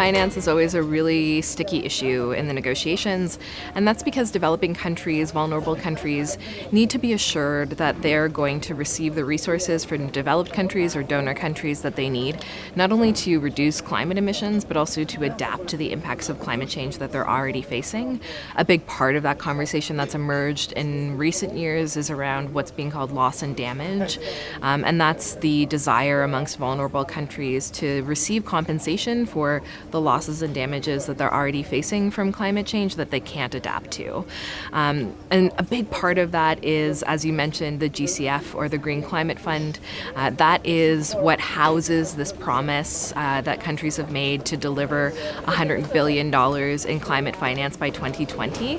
finance is always a really sticky issue in the negotiations, and that's because developing countries, vulnerable countries, need to be assured that they're going to receive the resources from developed countries or donor countries that they need, not only to reduce climate emissions, but also to adapt to the impacts of climate change that they're already facing. A big part of that conversation that's emerged in recent years is around what's being called loss and damage, and that's the desire amongst vulnerable countries to receive compensation for the losses and damages that they're already facing from climate change that they can't adapt to. And a big part of that is, as you mentioned, the GCF, or the Green Climate Fund. That is what houses this promise that countries have made to deliver $100 billion in climate finance by 2020.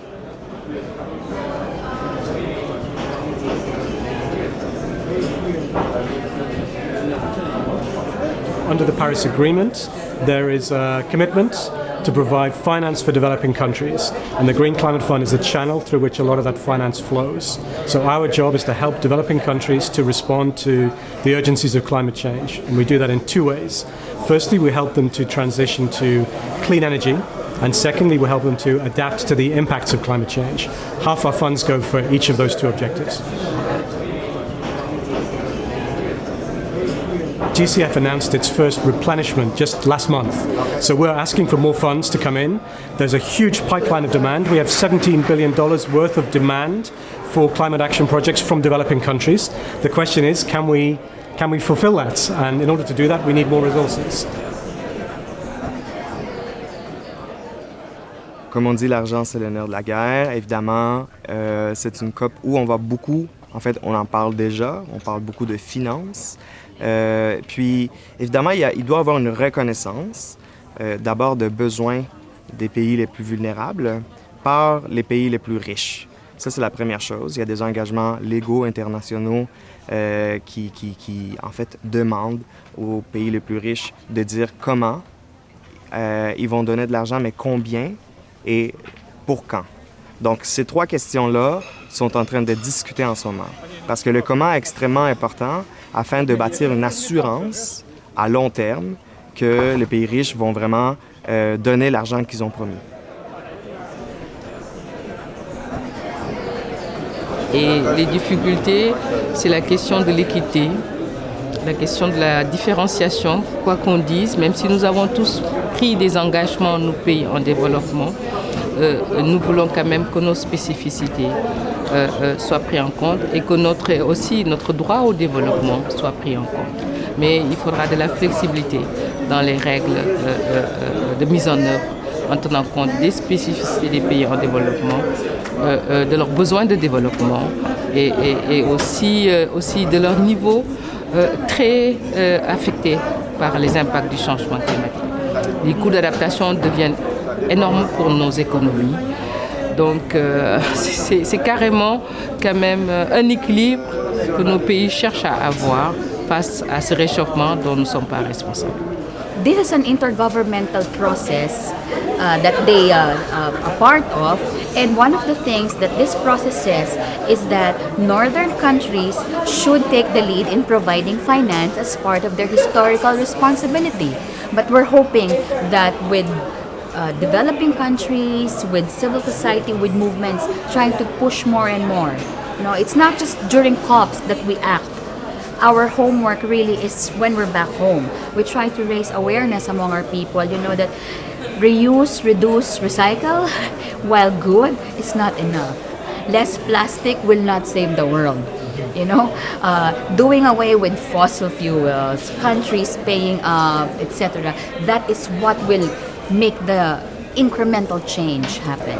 Under the Paris Agreement, there is a commitment to provide finance for developing countries, and the Green Climate Fund is the channel through which a lot of that finance flows. So our job is to help developing countries to respond to the urgencies of climate change, and we do that in two ways. Firstly, we help them to transition to clean energy, and secondly, we help them to adapt to the impacts of climate change. Half our funds go for each of those two objectives. GCF announced its first replenishment just last month. So we're asking for more funds to come in. There's a huge pipeline of demand. We have $17 billion worth of demand for climate action projects from developing countries. The question is, can we fulfill that? And in order to do that, we need more resources. Comme on dit, l'argent, c'est le nerf de la guerre. Évidemment, c'est une COP où on va beaucoup, en fait, on en parle déjà, on parle beaucoup de finances. Puis, évidemment, il doit y avoir une reconnaissance, d'abord de besoins des pays les plus vulnérables par les pays les plus riches. Ça, c'est la première chose. Il y a des engagements légaux internationaux qui, en fait, demandent aux pays les plus riches de dire comment ils vont donner de l'argent, mais combien et pour quand. Donc, ces trois questions-là sont en train de discuter en ce moment. Parce que le comment est extrêmement important afin de bâtir une assurance à long terme que les pays riches vont vraiment donner l'argent qu'ils ont promis. Et les difficultés, c'est la question de l'équité, la question de la différenciation, quoi qu'on dise, même si nous avons tous pris des engagements, nos pays en développement, nous voulons quand même que nos spécificités soient prises en compte et que notre droit au développement soit pris en compte. Mais il faudra de la flexibilité dans les règles de mise en œuvre en tenant compte des spécificités des pays en développement, de leurs besoins de développement et aussi de leur niveau très affecté par les impacts du changement climatique. Les coûts d'adaptation deviennent énormes pour nos économies. Donc c'est carrément quand même un équilibre que nos pays cherchent à avoir face à ce réchauffement dont nous ne sommes pas responsables. This is an intergovernmental process that they are a part of, and one of the things that this process says is that northern countries should take the lead in providing finance as part of their historical responsibility. But we're hoping that with developing countries, with civil society, with movements trying to push more and more. You know, it's not just during COPs that we act. Our homework really is when we're back home. We try to raise awareness among our people, you know, that reuse, reduce, recycle, while good, is not enough. Less plastic will not save the world. You know, doing away with fossil fuels, countries paying up, etc. That is what will make the incremental change happen.